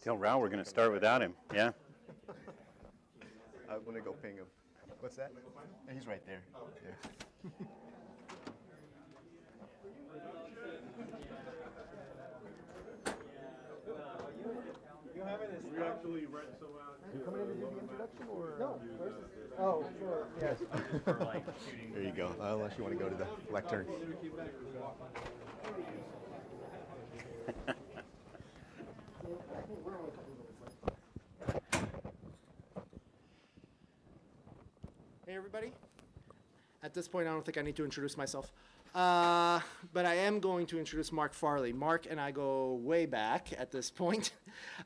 Tell Rao we're going to start without him. Yeah. I'm going to go ping him. What's that? He's right there. Yeah. We actually read so Coming in to do the introduction or? No, first. Oh, sure. Yes. There you go. Unless you want to go to the lectern. Hey, everybody. At this point, I don't think I need to introduce myself. But I am going to introduce Mark Farley. Mark and I go way back at this point.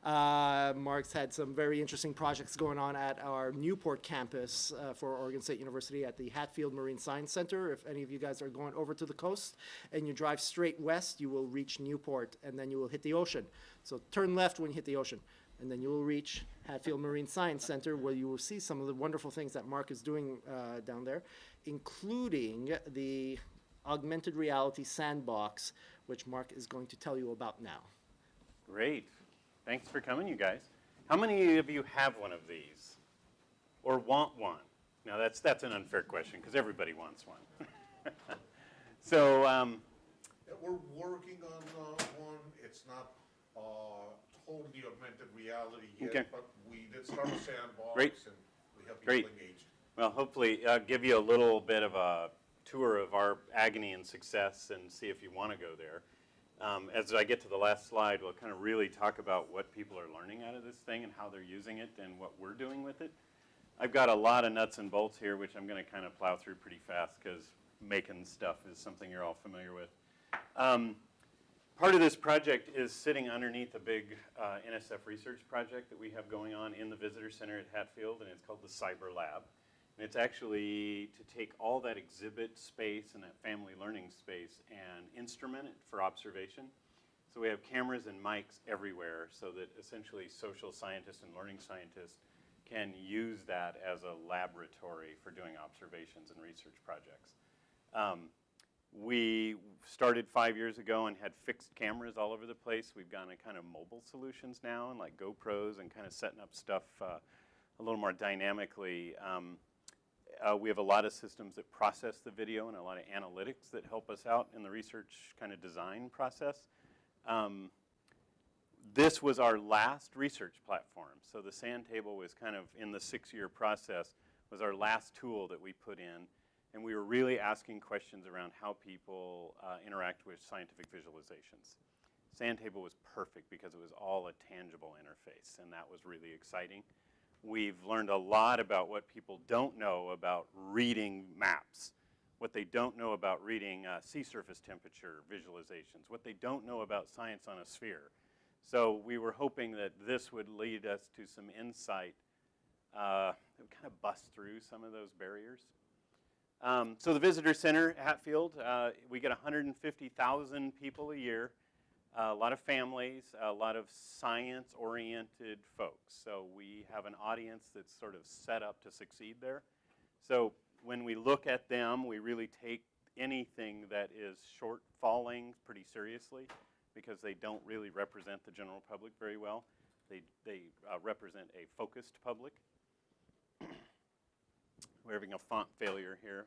Mark's had some very interesting projects going on at our Newport campus for Oregon State University at the Hatfield Marine Science Center. If any of you guys are going over to the coast and you drive straight west, you will reach Newport and then you will hit the ocean. So turn left when you hit the ocean. And then you will reach Hatfield Marine Science Center, where you will see some of the wonderful things that Mark is doing down there, including the Augmented Reality Sandbox, which Mark is going to tell you about now. Great. Thanks for coming, you guys. How many of you have one of these or want one? Now, that's an unfair question because everybody wants one. So we're working on one. It's not totally augmented reality yet, okay. But we did start a sandbox. Great. And we have people engaged. Well, hopefully give you a little bit of a tour of our agony and success and see if you want to go there. As I get to the last slide, we'll kind of really talk about what people are learning out of this thing and how they're using it and what we're doing with it. I've got a lot of nuts and bolts here, which I'm going to kind of plow through pretty fast because making stuff is something you're all familiar with. Part of this project is sitting underneath a big NSF research project that we have going on in the Visitor Center at Hatfield, and it's called the Cyberlab. And it's actually to take all that exhibit space and that family learning space and instrument it for observation. So we have cameras and mics everywhere so that essentially social scientists and learning scientists can use that as a laboratory for doing observations and research projects. We started 5 years ago and had fixed cameras all over the place. We've gone to kind of mobile solutions now and like GoPros and kind of setting up stuff a little more dynamically. We have a lot of systems that process the video and a lot of analytics that help us out in the research kind of design process. This was our last research platform. So the sand table was kind of in the 6-year process, was our last tool that we put in. And we were really asking questions around how people interact with scientific visualizations. Sandtable was perfect because it was all a tangible interface, and that was really exciting. We've learned a lot about what people don't know about reading maps, what they don't know about reading sea surface temperature visualizations, what they don't know about science on a sphere. So we were hoping that this would lead us to some insight that would kind of bust through some of those barriers. So the Visitor Center at Hatfield, we get 150,000 people a year, a lot of families, a lot of science-oriented folks. So we have an audience that's sort of set up to succeed there. So when we look at them, we really take anything that is short-falling pretty seriously because they don't really represent the general public very well. They represent a focused public. We're having a font failure here.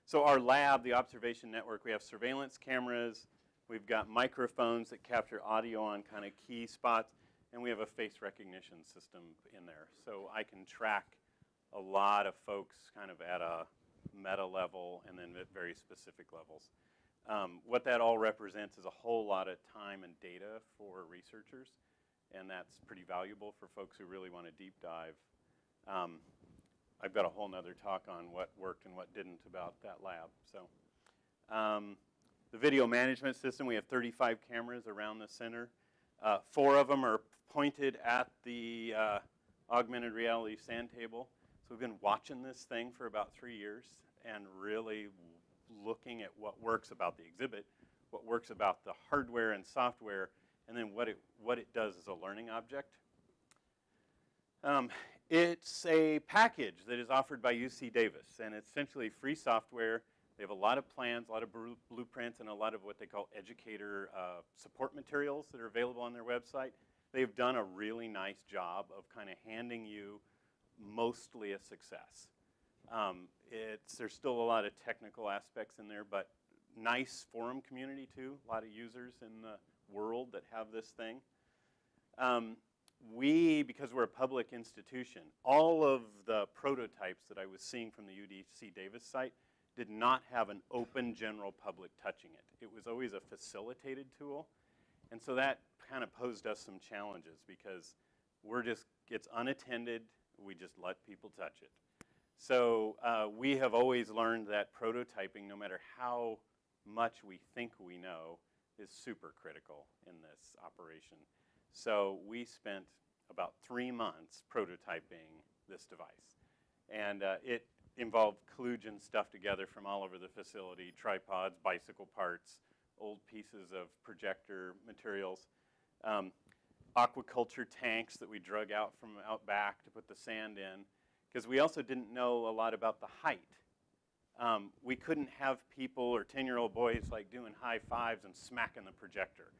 So our lab, the observation network, we have surveillance cameras. We've got microphones that capture audio on kind of key spots. And we have a face recognition system in there. So I can track a lot of folks kind of at a meta level and then at very specific levels. What that all represents is a whole lot of time and data for researchers. And that's pretty valuable for folks who really want to deep dive. I've got a whole nother talk on what worked and what didn't about that lab. So the video management system, we have 35 cameras around the center. 4 of them are pointed at the augmented reality sand table. So we've been watching this thing for about 3 years and really looking at what works about the exhibit, what works about the hardware and software, and then what it does as a learning object. It's a package that is offered by UC Davis, and it's essentially free software. They have a lot of plans, a lot of blueprints, and a lot of what they call educator support materials that are available on their website. they've done a really nice job of kind of handing you mostly a success. There's still a lot of technical aspects in there, but nice forum community too. A lot of users in the world that have this thing. Because we're a public institution, all of the prototypes that I was seeing from the UC Davis site did not have an open general public touching it. It was always a facilitated tool. And so that kind of posed us some challenges because it's unattended, we just let people touch it. So we have always learned that prototyping, no matter how much we think we know, is super critical in this operation. So we spent about 3 months prototyping this device. And it involved kludging stuff together from all over the facility, tripods, bicycle parts, old pieces of projector materials, aquaculture tanks that we drug out from out back to put the sand in, because we also didn't know a lot about the height. We couldn't have people or 10-year-old boys like doing high fives and smacking the projector.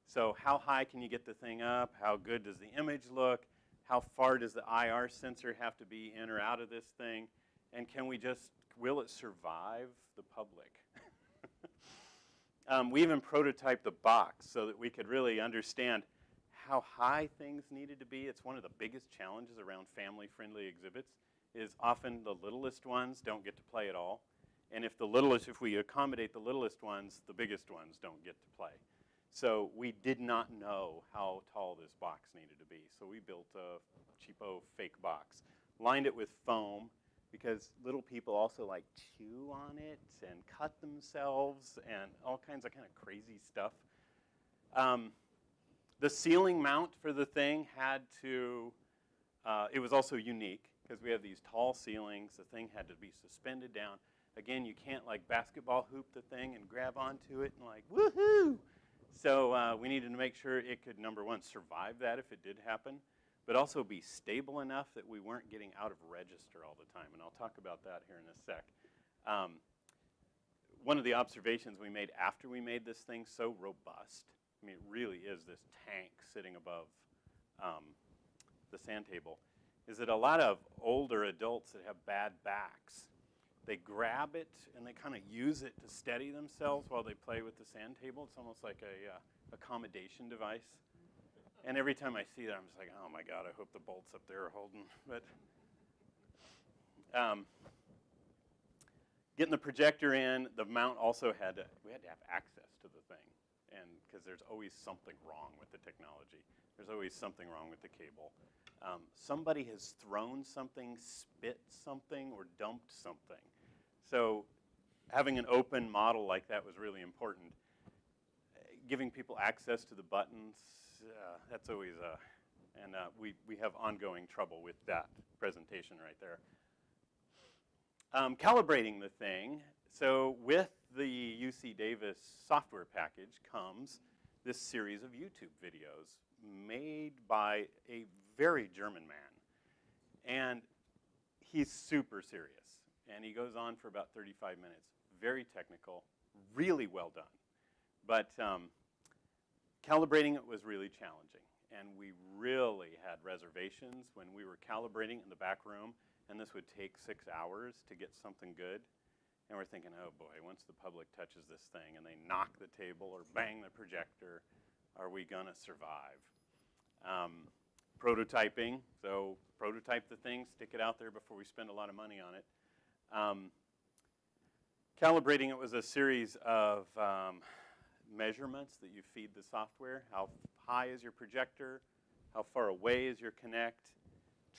So how high can you get the thing up? How good does the image look? How far does the IR sensor have to be in or out of this thing? And will it survive the public? We even prototyped the box so that we could really understand how high things needed to be. It's one of the biggest challenges around family-friendly exhibits is often the littlest ones don't get to play at all. And if we accommodate the littlest ones, the biggest ones don't get to play. So we did not know how tall this box needed to be. So we built a cheapo fake box, lined it with foam, because little people also like chew on it and cut themselves and all kinds of kind of crazy stuff. The ceiling mount for the thing it was also unique because we have these tall ceilings. The thing had to be suspended down. Again, you can't like basketball hoop the thing and grab onto it and like, woohoo! So we needed to make sure it could, number one, survive that if it did happen, but also be stable enough that we weren't getting out of register all the time. And I'll talk about that here in a sec. One of the observations we made after we made this thing so robust, I mean, it really is this tank sitting above the sand table, is that a lot of older adults that have bad backs, they grab it and they kind of use it to steady themselves while they play with the sand table. It's almost like a accommodation device. And every time I see that, I'm just like, oh my God, I hope the bolt's up there are holding. But getting the projector in, the mount also we had to have access to the thing. And because there's always something wrong with the technology. There's always something wrong with the cable. Somebody has thrown something, spit something, or dumped something. So having an open model like that was really important. Giving people access to the buttons, that's always we have ongoing trouble with that presentation right there. Calibrating the thing. So with the UC Davis software package comes this series of YouTube videos made by a very German man. And he's super serious. And he goes on for about 35 minutes. Very technical, really well done. But calibrating it was really challenging. And we really had reservations when we were calibrating in the back room. And this would take 6 hours to get something good. And we're thinking, oh boy, once the public touches this thing and they knock the table or bang the projector, are we gonna survive? Prototyping, so prototype the thing, stick it out there before we spend a lot of money on it. Calibrating it was a series of measurements that you feed the software. How high is your projector? How far away is your Kinect?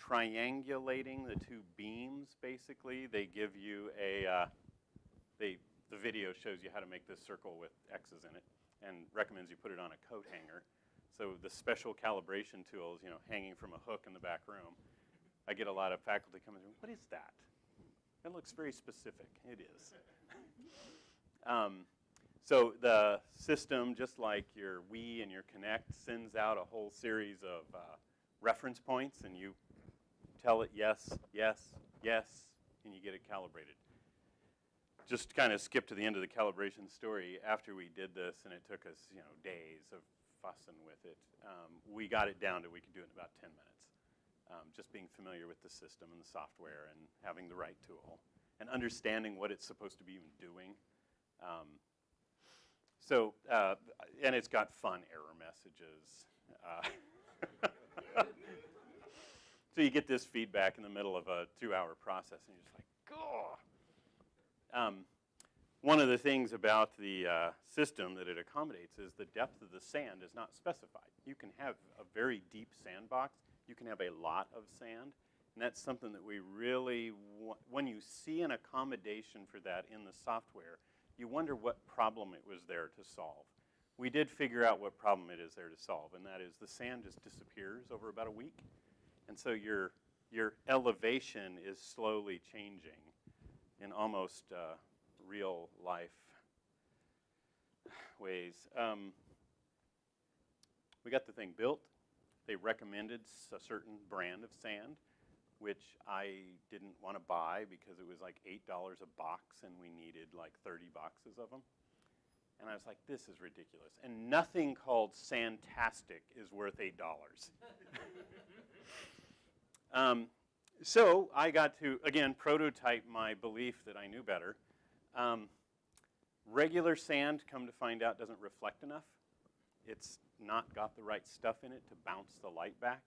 Triangulating the two beams, basically. They give you the video shows you how to make this circle with X's in it and recommends you put it on a coat hanger. So the special calibration tools, hanging from a hook in the back room. I get a lot of faculty coming in, what is that? That looks very specific. It is. So the system, just like your Wii and your Kinect, sends out a whole series of reference points, and you tell it yes, yes, yes, and you get it calibrated. Just to kind of skip to the end of the calibration story, after we did this, and it took us days of fussing with it. We got it down to we could do it in about 10 minutes. Just being familiar with the system and the software and having the right tool and understanding what it's supposed to be even doing. And it's got fun error messages. So you get this feedback in the middle of a 2-hour process, and you're just like, "Gah!" One of the things about the system that it accommodates is the depth of the sand is not specified. You can have a very deep sandbox. You can have a lot of sand. And that's something that we really want. When you see an accommodation for that in the software, you wonder what problem it was there to solve. We did figure out what problem it is there to solve, and that is the sand just disappears over about a week. And so your elevation is slowly changing in almost real life ways. We got the thing built. They recommended a certain brand of sand, which I didn't want to buy because it was like $8 a box and we needed like 30 boxes of them. And I was like, this is ridiculous. And nothing called Sandtastic is worth $8. So I got to, again, prototype my belief that I knew better. Regular sand, come to find out, doesn't reflect enough. It's not got the right stuff in it to bounce the light back.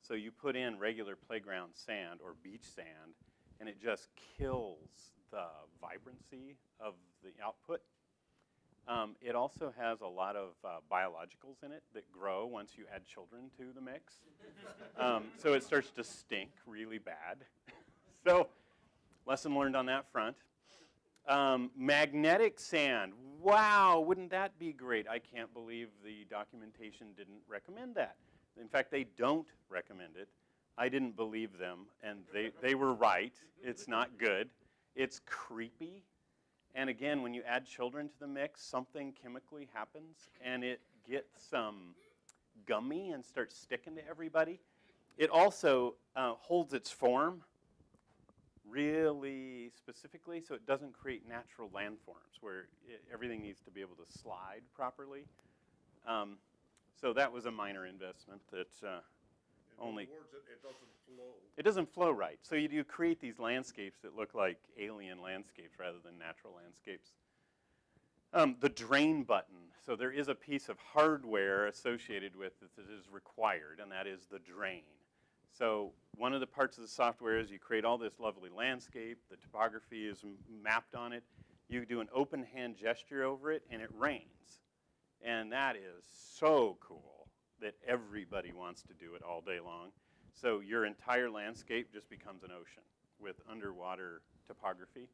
So you put in regular playground sand or beach sand, and it just kills the vibrancy of the output. It also has a lot of biologicals in it that grow once you add children to the mix. So it starts to stink really bad. So lesson learned on that front. Magnetic sand. Wow, wouldn't that be great? I can't believe the documentation didn't recommend that. In fact, they don't recommend it. I didn't believe them, and they were right. It's not good. It's creepy. And again, when you add children to the mix, something chemically happens, and it gets gummy and starts sticking to everybody. It also holds its form really specifically, so it doesn't create natural landforms where everything needs to be able to slide properly. So that was a minor investment that only... In other words, it doesn't flow. It doesn't flow right. So you create these landscapes that look like alien landscapes rather than natural landscapes. The drain button. So there is a piece of hardware associated with it that is required, and that is the drain. So one of the parts of the software is you create all this lovely landscape. The topography is mapped on it. You do an open hand gesture over it, and it rains. And that is so cool that everybody wants to do it all day long. So your entire landscape just becomes an ocean with underwater topography.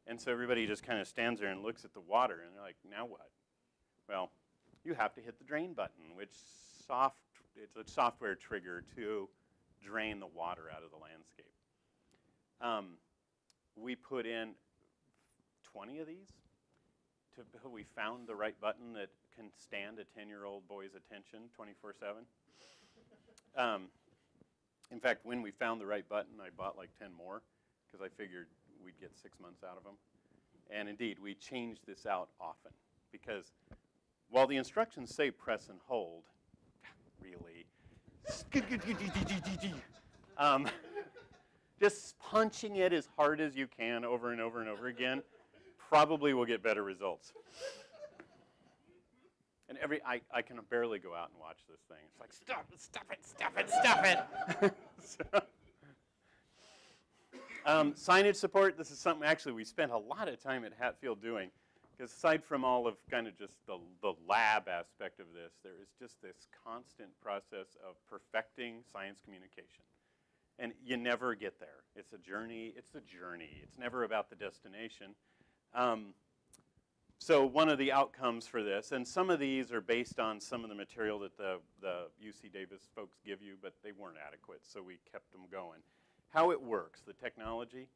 And so everybody just kind of stands there and looks at the water, and they're like, now what? Well, you have to hit the drain button, which it's a software trigger to drain the water out of the landscape. We put in 20 of these till we found the right button that can stand a 10-year-old boy's attention 24/7. In fact, when we found the right button, I bought like 10 more because I figured we'd get 6 months out of them. And indeed, we change this out often because while the instructions say press and hold, really, just punching it as hard as you can over and over and over again probably will get better results. And I can barely go out and watch this thing. It's like, stop it, stop it, stop it, stop it. Signage support, this is something actually we spent a lot of time at Hatfield doing. Because aside from all of kind of just the lab aspect of this, there is just this constant process of perfecting science communication. And you never get there. It's a journey. It's a journey. It's never about the destination. So one of the outcomes for this, and some of these are based on some of the material that the UC Davis folks give you, but they weren't adequate, so we kept them going. How it works, the technology.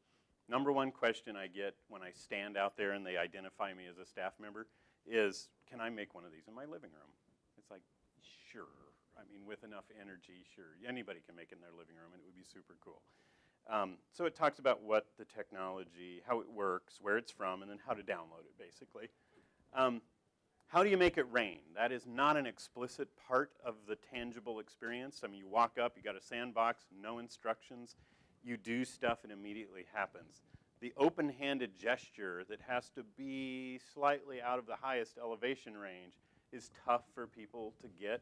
Number one question I get when I stand out there and they identify me as a staff member is, can I make one of these in my living room? It's like, sure. I mean, with enough energy, sure. Anybody can make it in their living room, and it would be super cool. So it talks about what the technology, how it works, where it's from, and then how to download it, basically. How do you make it rain? That is not an explicit part of the tangible experience. I mean, you walk up, you got a sandbox, no instructions, you do stuff, and immediately happens. The open-handed gesture that has to be slightly out of the highest elevation range is tough for people to get,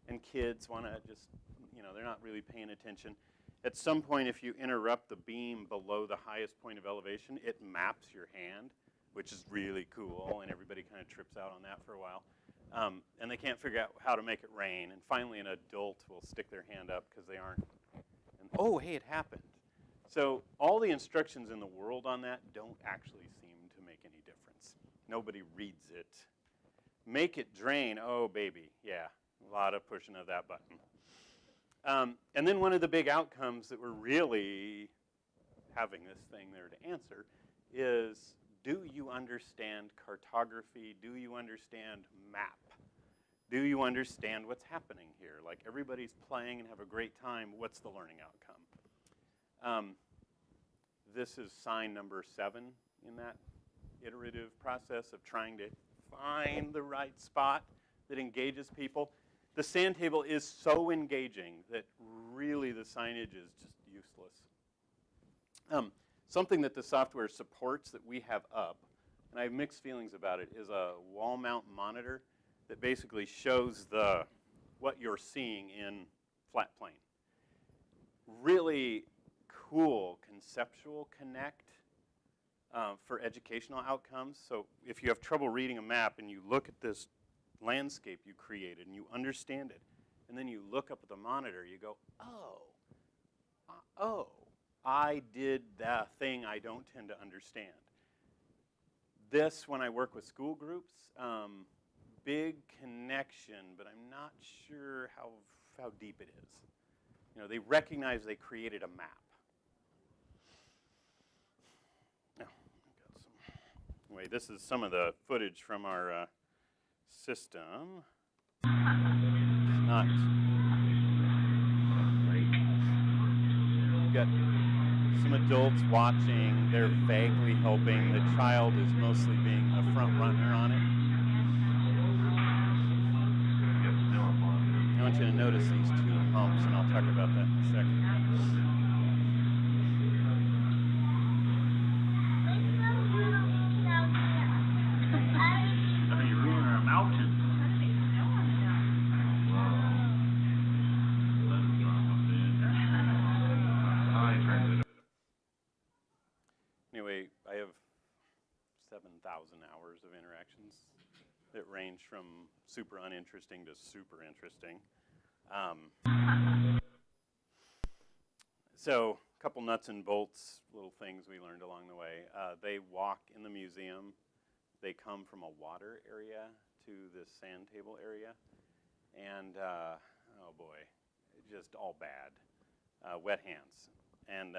and kids want to just, you know, they're not really paying attention. At some point, if you interrupt the beam below the highest point of elevation, it maps your hand, which is really cool, and everybody kind of trips out on that for a while. And they can't figure out how to make it rain, and finally an adult will stick their hand up because they aren't, and oh, hey, it happened. So all the instructions in the world on that don't actually seem to make any difference. Nobody reads it. Make it drain, oh baby, yeah, a lot of pushing of that button. And then one of the big outcomes that we're really having this thing there to answer is, do you understand cartography? Do you understand map? Do you understand what's happening here? Like, everybody's playing and have a great time. What's the learning outcome? This is sign number 7 in that iterative process of trying to find the right spot that engages people. The sand table is so engaging that really the signage is just useless. Something that the software supports that we have up, and I have mixed feelings about it, is a wall mount monitor that basically shows what you're seeing in flat plane. Really cool conceptual connect for educational outcomes. So if you have trouble reading a map and you look at this landscape you created and you understand it, and then you look up at the monitor, you go, oh, I did the thing I don't tend to understand. This, when I work with school groups, big connection, but I'm not sure how deep it is. You know, they recognize they created a map. Anyway, this is some of the footage from our system. Not. We've got some adults watching. They're vaguely helping. The child is mostly being a front runner on it. I want you to notice these 2 humps, and I'll talk about that in a second. Anyway, I have 7,000 hours of interactions that range from super uninteresting to super interesting. So a couple nuts and bolts, little things we learned along the way. They walk in the museum. They come from a water area to this sand table area. And, oh boy, just all bad. Wet hands. And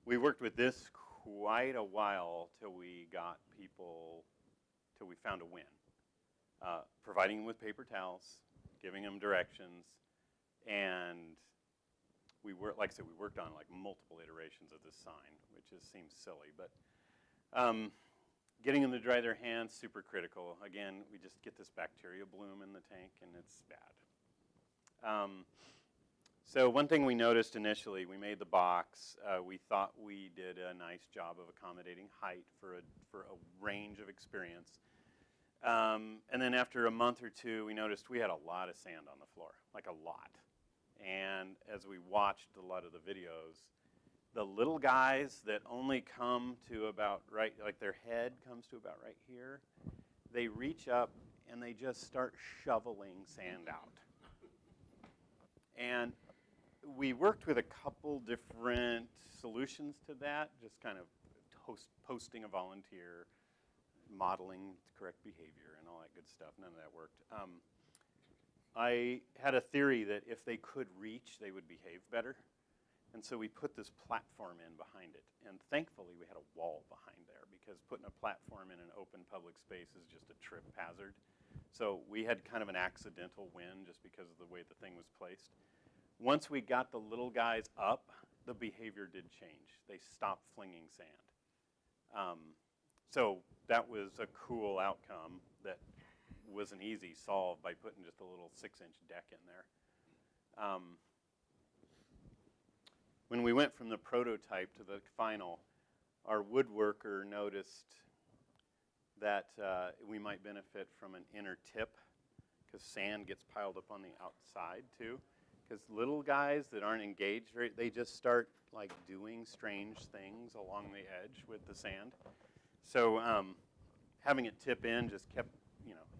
we worked with this quite a while till we found a win. Providing them with paper towels, giving them directions, and like I said, we worked on like multiple iterations of this sign, which seems silly, but getting them to dry their hands, super critical. Again, we just get this bacteria bloom in the tank, and it's bad. So one thing we noticed initially, we made the box. We thought we did a nice job of accommodating height for a range of experience. And then after a month or 2, we noticed we had a lot of sand on the floor, like a lot. And as we watched a lot of the videos, the little guys that only come to about right, like their head comes to about right here, they reach up and they just start shoveling sand out. And we worked with a couple different solutions to that, just kind of posting a volunteer, modeling correct behavior and all that good stuff. None of that worked. I had a theory that if they could reach, they would behave better. And so we put this platform in behind it. And thankfully, we had a wall behind there, because putting a platform in an open public space is just a trip hazard. So we had kind of an accidental win just because of the way the thing was placed. Once we got the little guys up, the behavior did change. They stopped flinging sand. So that was a cool outcome that was an easy solve by putting just a little 6-inch deck in there. When we went from the prototype to the final, our woodworker noticed that we might benefit from an inner tip, because sand gets piled up on the outside too. Because little guys that aren't engaged, they just start like doing strange things along the edge with the sand. So having it tip in just kept,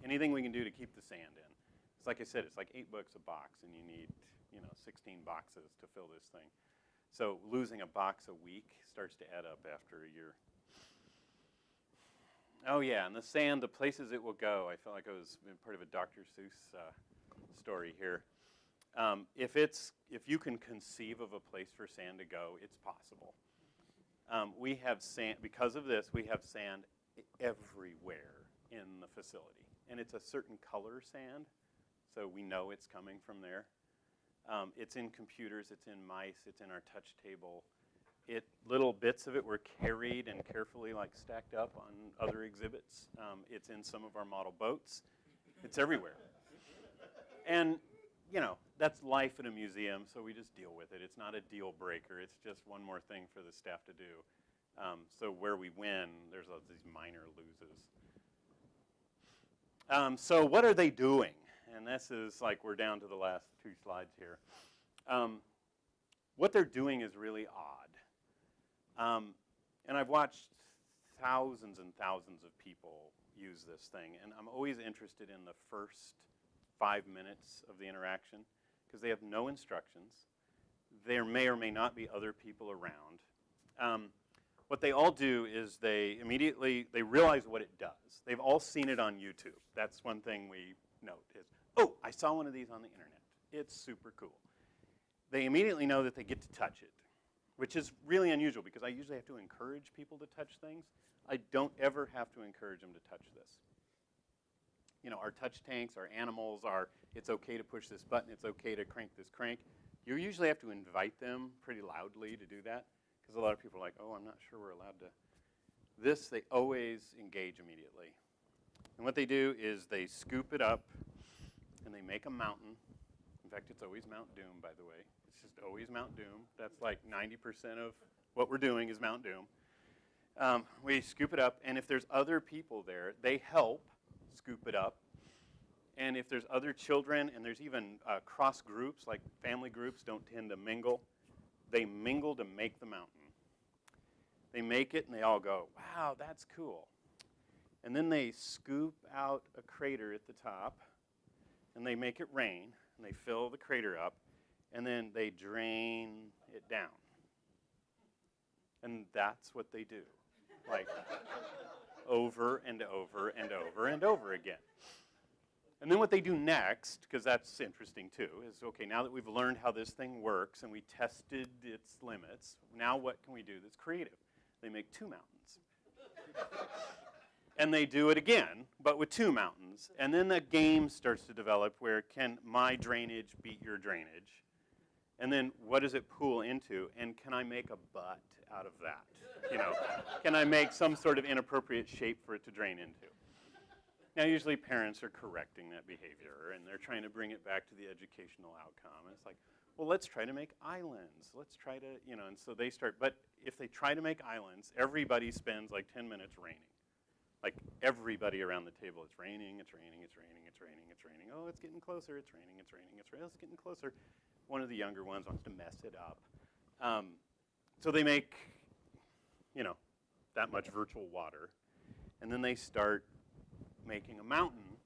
anything we can do to keep the sand in. It's like I said, it's like $8 a box, and you need, 16 boxes to fill this thing. So losing a box a week starts to add up after a year. Oh yeah, and the sand, the places it will go. I felt like I was part of a Dr. Seuss story here. If you can conceive of a place for sand to go, it's possible. We have sand, because of this, we have sand everywhere in the facility. And it's a certain color sand, so we know it's coming from there. It's in computers, it's in mice, it's in our touch table. Little bits of it were carried and carefully stacked up on other exhibits. It's in some of our model boats. It's everywhere. And, that's life in a museum, so we just deal with it. It's not a deal breaker. It's just one more thing for the staff to do. So where we win, there's these minor loses. So what are they doing? And this is we're down to the last 2 slides here. What they're doing is really odd. And I've watched thousands and thousands of people use this thing, and I'm always interested in the first 5 minutes of the interaction, because they have no instructions. There may or may not be other people around. What they all do is they realize what it does. They've all seen it on YouTube. That's one thing we note is, oh, I saw one of these on the internet. It's super cool. They immediately know that they get to touch it, which is really unusual because I usually have to encourage people to touch things. I don't ever have to encourage them to touch this. Our touch tanks, our animals it's okay to push this button, it's okay to crank this crank. You usually have to invite them pretty loudly to do that, because a lot of people are like, oh, I'm not sure we're allowed to. This, they always engage immediately. And what they do is they scoop it up, and they make a mountain. In fact, it's always Mount Doom, by the way. It's just always Mount Doom. That's like 90% of what we're doing is Mount Doom. We scoop it up, and if there's other people there, they help scoop it up. And if there's other children, and there's even cross groups, like family groups don't tend to mingle, they mingle to make the mountain. They make it, and they all go, wow, that's cool. And then they scoop out a crater at the top, and they make it rain, and they fill the crater up, and then they drain it down. And that's what they do, over and over and over and over again. And then what they do next, because that's interesting too, is, okay, now that we've learned how this thing works and we tested its limits, now what can we do that's creative? They make 2 mountains. And they do it again, but with 2 mountains. And then the game starts to develop where can my drainage beat your drainage? And then what does it pool into? And can I make a butt out of that? Can I make some sort of inappropriate shape for it to drain into? Now, usually parents are correcting that behavior, and they're trying to bring it back to the educational outcome. And it's like, well, let's try to make islands. Let's try to, and so they start. But if they try to make islands, everybody spends 10 minutes raining. Everybody around the table, it's raining, it's raining, it's raining, it's raining, it's raining. Oh, it's getting closer, it's raining, it's raining, it's raining, it's getting closer. One of the younger ones wants to mess it up. So they make, that much virtual water. And then they start making a mountain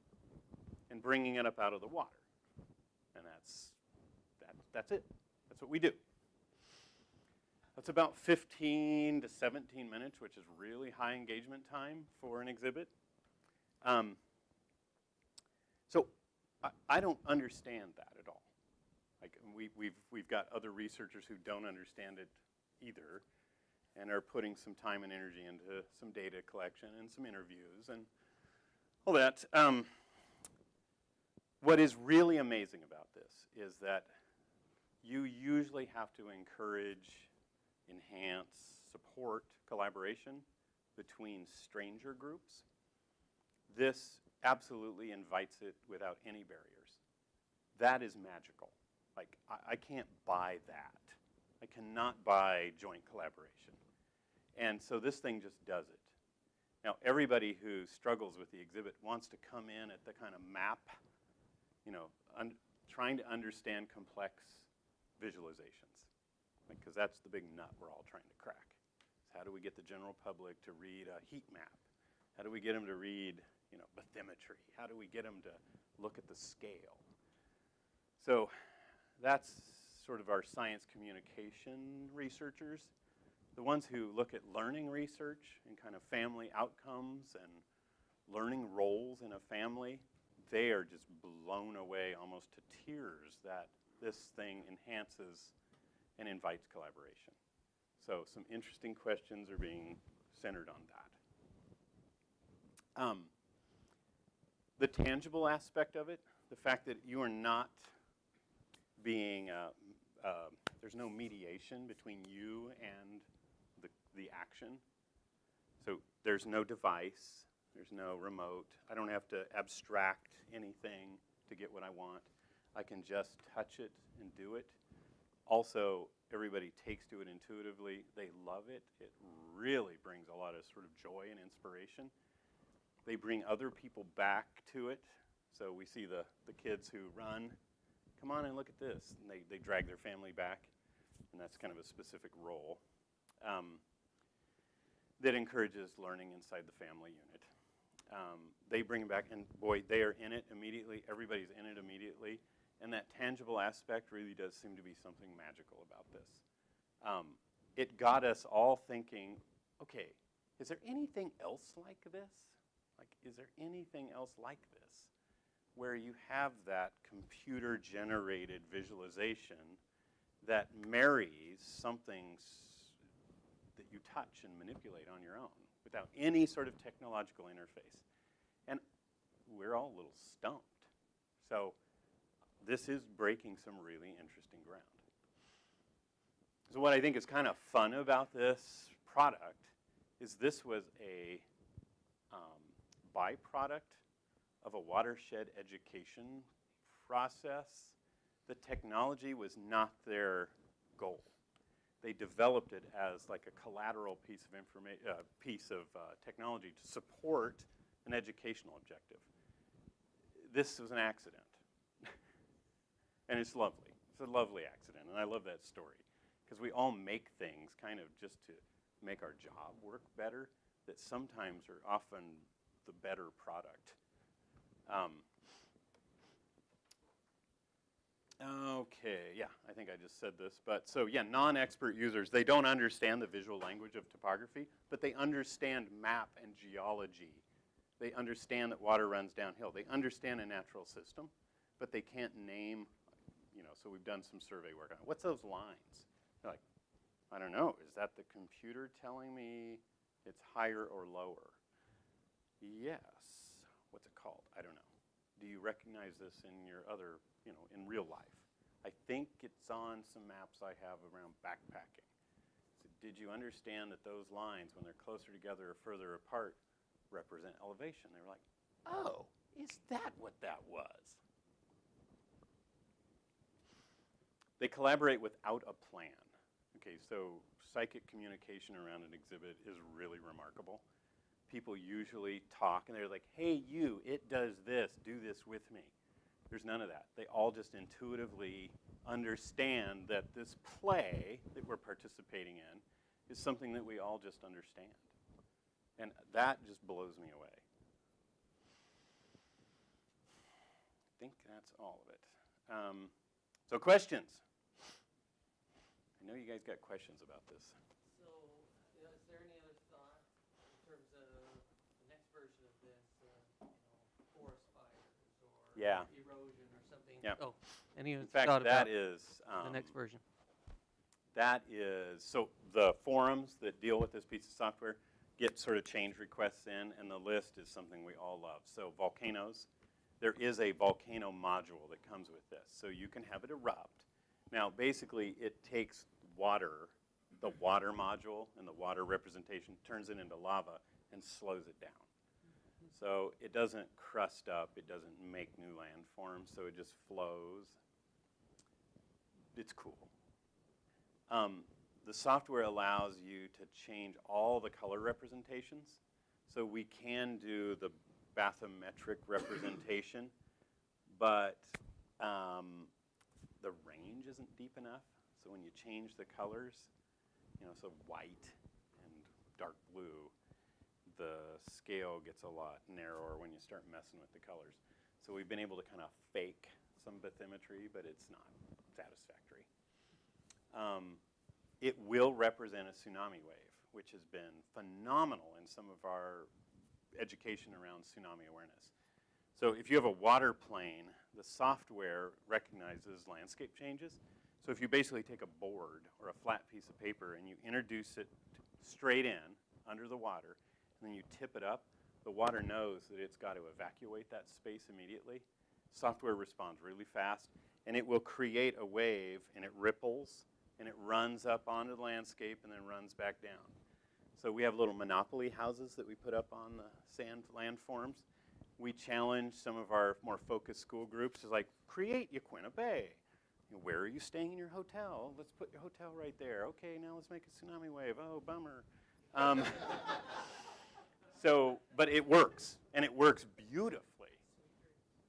and bringing it up out of the water. And that's it. That's what we do. That's about 15 to 17 minutes, which is really high engagement time for an exhibit. So I don't understand that at all. We've got other researchers who don't understand it either, and are putting some time and energy into some data collection and some interviews and all that. What is really amazing about this is that you usually have to encourage, enhance, support collaboration between stranger groups. This absolutely invites it without any barriers. That is magical. Like, I can't buy that. I cannot buy joint collaboration. And so this thing just does it. Now, everybody who struggles with the exhibit wants to come in at the kind of map, you know, trying to understand complex visualizations, because that's the big nut we're all trying to crack. How do we get the general public to read a heat map? How do we get them to read, you know, bathymetry? How do we get them to look at the scale? So that's sort of our science communication researchers. The ones who look at learning research and kind of family outcomes and learning roles in a family, they are just blown away almost to tears that this thing enhances and invites collaboration. So some interesting questions are being centered on that. The tangible aspect of it, the fact that you are not being, there's no mediation between you and the action. So there's no device, there's no remote. I don't have to abstract anything to get what I want. I can just touch it and do it. Also, everybody takes to it intuitively. They love it. It really brings a lot of sort of joy and inspiration. They bring other people back to it. So we see the kids who run, come on and look at this. And they drag their family back. And that's kind of a specific role that encourages learning inside the family unit. They bring it back, and boy, they are in it immediately. Everybody's in it immediately. And that tangible aspect really does seem to be something magical about this. It got us all thinking, okay, is there anything else like this? Like, is there anything else like this where you have that computer-generated visualization that marries something that you touch and manipulate on your own without any sort of technological interface? And we're all a little stumped. So this is breaking some really interesting ground. So what I think is kind of fun about this product is this was a byproduct of a watershed education process. The technology was not their goal. They developed it as like a collateral piece of technology to support an educational objective. This was an accident. And it's lovely. It's a lovely accident, and I love that story. Because we all make things kind of just to make our job work better that sometimes are often the better product. Okay, yeah, I think I just said this. But so, yeah, non-expert users, they don't understand the visual language of topography, but they understand map and geology. They understand that water runs downhill. They understand a natural system, but they can't name, you know, so we've done some survey work on it. What's those lines? They're like, I don't know. Is that the computer telling me it's higher or lower? Yes. What's it called? I don't know. Do you recognize this in your other, you know, in real life? I think it's on some maps I have around backpacking. So did you understand that those lines, when they're closer together or further apart, represent elevation? They were like, oh, is that what that was? They collaborate without a plan. Okay, so psychic communication around an exhibit is really remarkable. People usually talk and they're like, hey, you, it does this, do this with me. There's none of that. They all just intuitively understand that this play that we're participating in is something that we all just understand. And that just blows me away. I think that's all of it. So questions? I know you guys got questions about this. So, is there any other thought in terms of the next version of this, forest fires or erosion or something? Yeah. Oh, any In fact, thought about that is the next version? That is, so the forums that deal with this piece of software get sort of change requests in, and the list is something we all love. So volcanoes, there is a volcano module that comes with this. So you can have it erupt. Now, basically, it takes water, the water module and the water representation, turns it into lava and slows it down. So it doesn't crust up, it doesn't make new landforms, so it just flows. It's cool. The software allows you to change all the color representations. So we can do the bathymetric representation, but the range isn't deep enough. So when you change the colors, you know, so white and dark blue, the scale gets a lot narrower when you start messing with the colors. So we've been able to kind of fake some bathymetry, but it's not satisfactory. It will represent a tsunami wave, which has been phenomenal in some of our education around tsunami awareness. So if you have a water plane, the software recognizes landscape changes. So if you basically take a board or a flat piece of paper and you introduce it straight in under the water, and then you tip it up, the water knows that it's got to evacuate that space immediately. Software responds really fast, and it will create a wave, and it ripples, and it runs up onto the landscape and then runs back down. So we have little monopoly houses that we put up on the sand landforms. We challenge some of our more focused school groups to like, create Yaquina Bay. You know, where are you staying in your hotel? Let's put your hotel right there. Okay, now let's make a tsunami wave. Oh, bummer. So, but it works, and it works beautifully.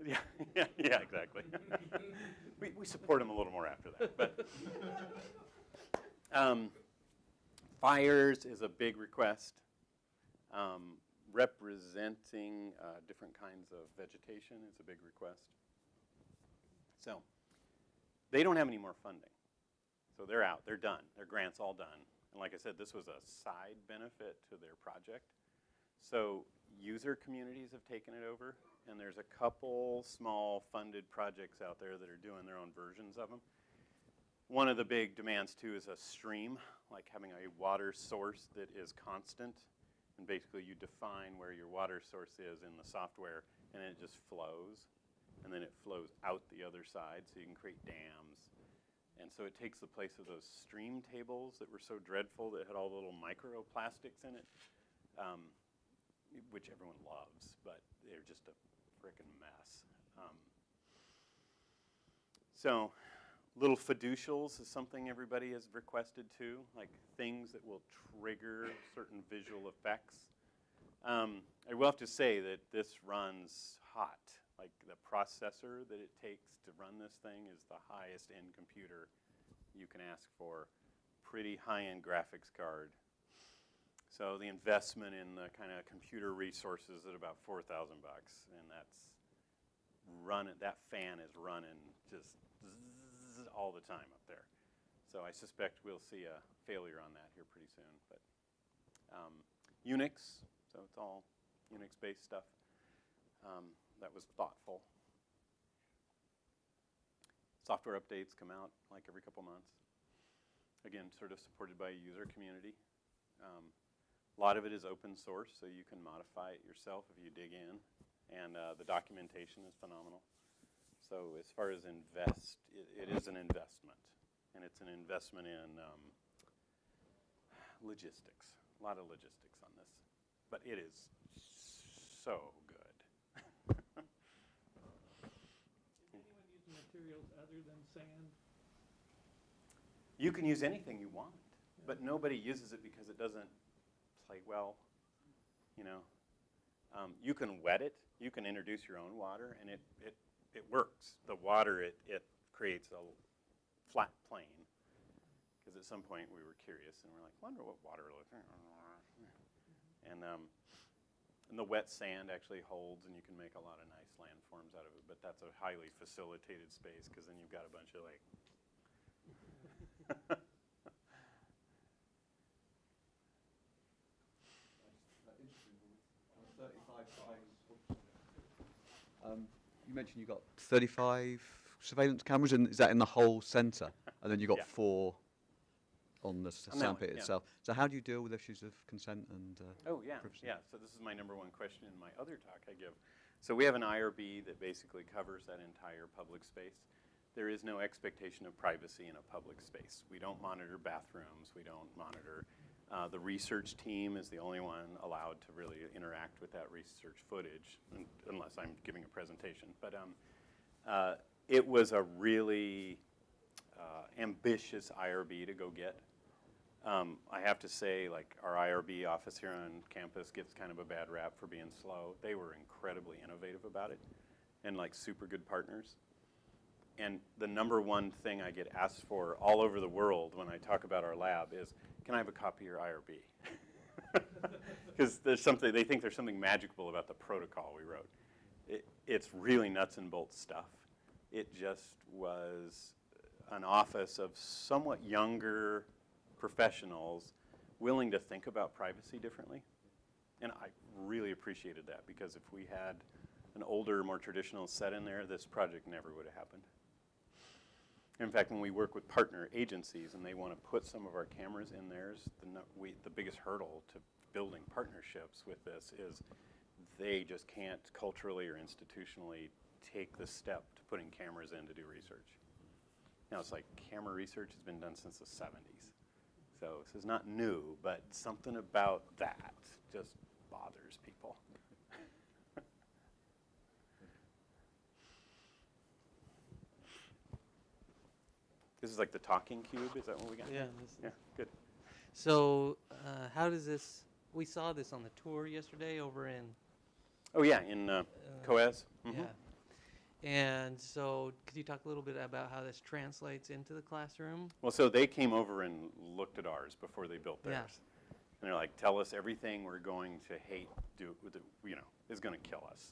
Yeah, yeah, exactly. We support them a little more after that. But fires is a big request. Representing different kinds of vegetation is a big request. So they don't have any more funding. So they're out, they're done, their grant's all done. And like I said, this was a side benefit to their project. So user communities have taken it over, and there's a couple small funded projects out there that are doing their own versions of them. One of the big demands too is a stream, like having a water source that is constant. And basically you define where your water source is in the software, and it just flows. And then it flows out the other side, so you can create dams. And so it takes the place of those stream tables that were so dreadful that had all the little microplastics in it, which everyone loves, but they're just a frickin' mess. So little fiducials is something everybody has requested too, like things that will trigger certain visual effects. I will have to say that this runs hot. Like the processor that it takes to run this thing is the highest end computer you can ask for. Pretty high-end graphics card. So the investment in the kind of computer resources at about $4,000, and that's running. That fan is running just zzz all the time up there. So I suspect we'll see a failure on that here pretty soon. But Unix, so it's all Unix-based stuff. That was thoughtful. Software updates come out like every couple months. Again, sort of supported by a user community. A lot of it is open source, so you can modify it yourself if you dig in. And the documentation is phenomenal. So as far as invest, it is an investment. And it's an investment in logistics. A lot of logistics on this. But it is so good. Materials other than sand? You can use anything you want, but nobody uses it because it doesn't play well, you know. You can wet it, you can introduce your own water, and it works. The water, it creates a flat plane, because at some point we were curious, and we're like, wonder what water looks like. And the wet sand actually holds, and you can make a lot of nice landforms out of it, but that's a highly facilitated space, because then you've got a bunch of like, you mentioned you got 35 surveillance cameras, and is that in the whole centre? And then you got 4 on the sandpit itself. So how do you deal with issues of consent and privacy? Yeah. So this is my number one question in my other talk I give. So we have an IRB that basically covers that entire public space. There is no expectation of privacy in a public space. We don't monitor bathrooms. We don't monitor The research team is the only one allowed to really interact with that research footage, unless I'm giving a presentation. But it was a really ambitious IRB to go get. I have to say, like, our IRB office here on campus gets kind of a bad rap for being slow. They were incredibly innovative about it and, like, super good partners. And the number one thing I get asked for all over the world when I talk about our lab is, can I have a copy of your IRB? Because they think there's something magical about the protocol we wrote. It's really nuts and bolts stuff. It just was an office of somewhat younger professionals willing to think about privacy differently. And I really appreciated that, because if we had an older, more traditional set in there, this project never would have happened. In fact, when we work with partner agencies and they want to put some of our cameras in theirs, the biggest hurdle to building partnerships with this is they just can't culturally or institutionally take the step to putting cameras in to do research. Now, it's like camera research has been done since the 70s. So this is not new, but something about that just bothers people. This is like the talking cube, is that what we got? Yeah. Yeah, good. So how does this, we saw this on the tour yesterday over in. Oh yeah, in Coes. Mm-hmm. Yeah. And so could you talk a little bit about how this translates into the classroom? Well, so they came over and looked at ours before they built theirs. Yeah. And they're like, tell us everything we're going to hate, is going to kill us.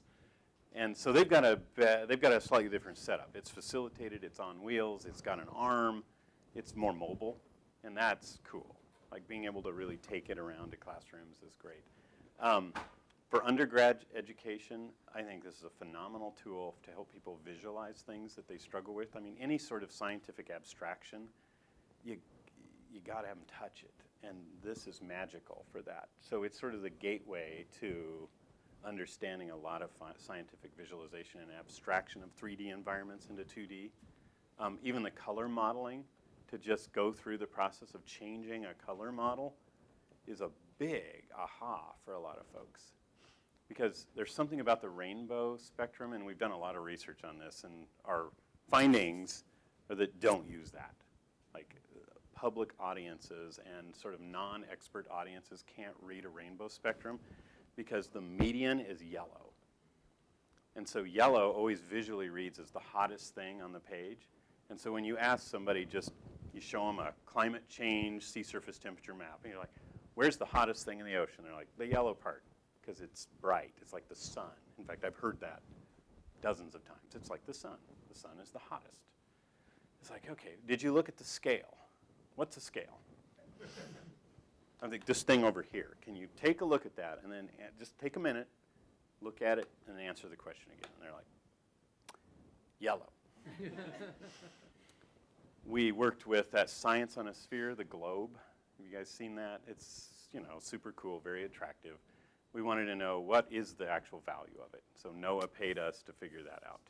And so they've got a slightly different setup. It's facilitated, it's on wheels, it's got an arm, it's more mobile, and that's cool. Like, being able to really take it around to classrooms is great. For undergrad education, I think this is a phenomenal tool to help people visualize things that they struggle with. I mean, any sort of scientific abstraction, you got to have them touch it, and this is magical for that. So it's sort of the gateway to understanding a lot of scientific visualization and abstraction of 3D environments into 2D. Even the color modeling, to just go through the process of changing a color model is a big aha for a lot of folks. Because there's something about the rainbow spectrum, and we've done a lot of research on this, and our findings are that don't use that. Like, public audiences and sort of non-expert audiences can't read a rainbow spectrum because the median is yellow. And so yellow always visually reads as the hottest thing on the page. And so when you ask somebody, you show them a climate change sea surface temperature map, and you're like, where's the hottest thing in the ocean? They're like, the yellow part, because it's bright. It's like the sun. In fact, I've heard that dozens of times. It's like the sun. The sun is the hottest. It's like, okay, did you look at the scale? What's a scale? I think this thing over here. Can you take a look at that and then just take a minute, look at it, and answer the question again? And they're like, yellow. We worked with that Science on a Sphere, the globe. Have you guys seen that? It's, super cool, very attractive. We wanted to know what is the actual value of it. So NOAA paid us to figure that out.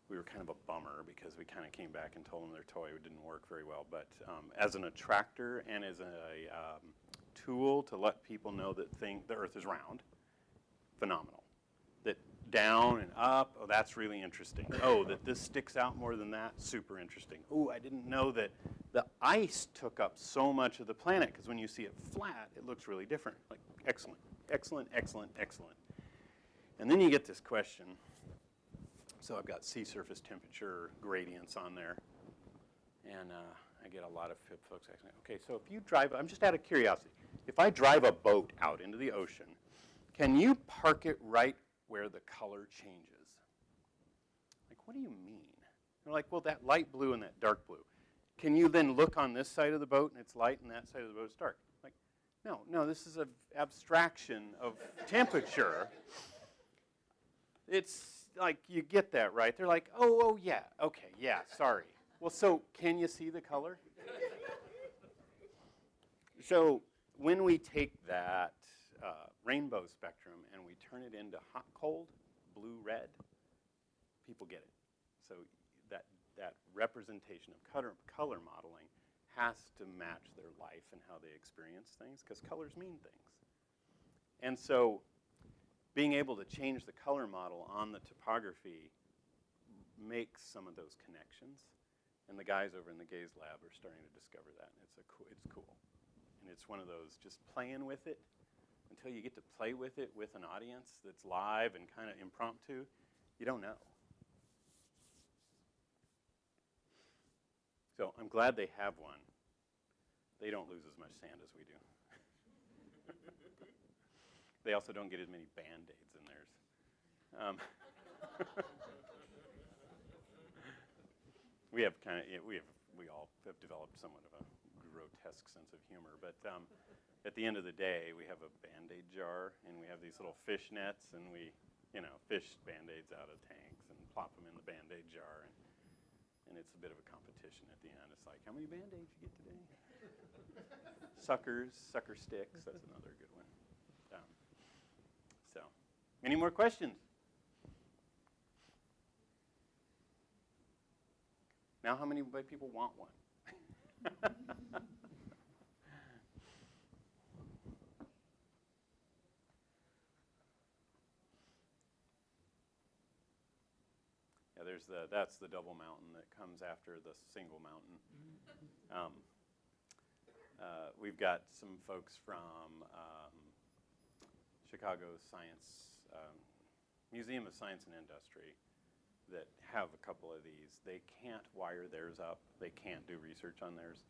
We were kind of a bummer because we kind of came back and told them their toy didn't work very well. But as an attractor and as a tool to let people know that the Earth is round, phenomenal. That down and up, oh, that's really interesting. Oh, that this sticks out more than that, super interesting. Oh, I didn't know that the ice took up so much of the planet, because when you see it flat, it looks really different. Like, excellent, excellent, excellent, excellent. And then you get this question. So I've got sea surface temperature gradients on there. And I get a lot of folks asking, okay, so if you drive, I'm just out of curiosity, if I drive a boat out into the ocean, can you park it right where the color changes? Like, what do you mean? They're like, well, that light blue and that dark blue. Can you then look on this side of the boat and it's light and that side of the boat is dark? Like, no, this is an abstraction of temperature. It's like, you get that, right? They're like, oh, yeah, okay, yeah, sorry. Well, so can you see the color? So when we take that rainbow spectrum and we turn it into hot, cold, blue, red, people get it. So that representation of color modeling has to match their life and how they experience things, because colors mean things. And so being able to change the color model on the topography makes some of those connections. And the guys over in the Gaze Lab are starting to discover that. And it's cool. And it's one of those just playing with it until you get to play with it with an audience that's live and kind of impromptu. You don't know. So I'm glad they have one. They don't lose as much sand as we do. They also don't get as many Band-Aids in theirs. We all have developed somewhat of a grotesque sense of humor, but at the end of the day, we have a Band-Aid jar, and we have these little fish nets, and we, fish Band-Aids out of tanks and plop them in the Band-Aid jar, and it's a bit of a competition at the end. It's like, how many Band-Aids you get today? Sucker sticks, that's another good one. So, any more questions? Now how many people want one? Yeah, that's the double mountain that comes after the single mountain. We've got some folks from Chicago Museum of Science and Industry that have a couple of these. They can't wire theirs up. They can't do research on theirs.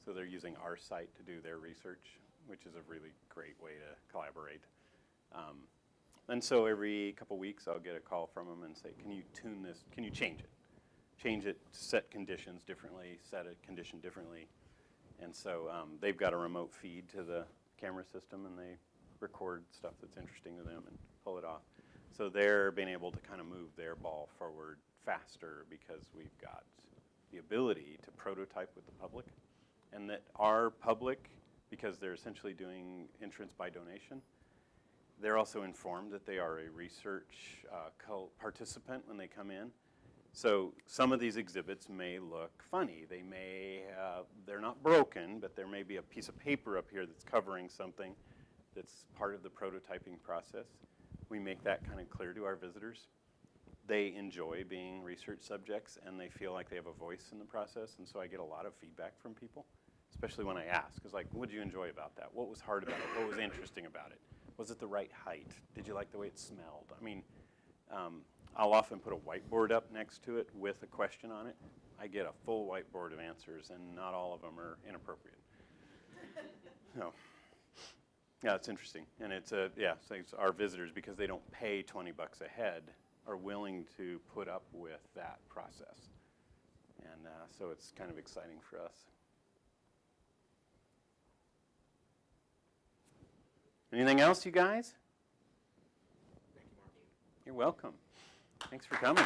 So they're using our site to do their research, which is a really great way to collaborate. And so every couple weeks I'll get a call from them and say, can you tune this? Can you change it? Change it, set conditions differently, set a condition differently. And so they've got a remote feed to the camera system, and they record stuff that's interesting to them and pull it off. So they're being able to kind of move their ball forward faster because we've got the ability to prototype with the public, and that our public, because they're essentially doing entrance by donation, they're also informed that they are a research participant when they come in. So some of these exhibits may look funny. They're not broken, but there may be a piece of paper up here that's covering something that's part of the prototyping process. We make that kind of clear to our visitors. They enjoy being research subjects, and they feel like they have a voice in the process, and so I get a lot of feedback from people, especially when I ask. It's like, what did you enjoy about that? What was hard about it? What was interesting about it? Was it the right height? Did you like the way it smelled? I mean, I'll often put a whiteboard up next to it with a question on it. I get a full whiteboard of answers, and not all of them are inappropriate. So, yeah, it's interesting. And so it's our visitors, because they don't pay $20 a head, are willing to put up with that process. And so it's kind of exciting for us. Anything else, you guys? Thank you, Mark. You're welcome. Thanks for coming.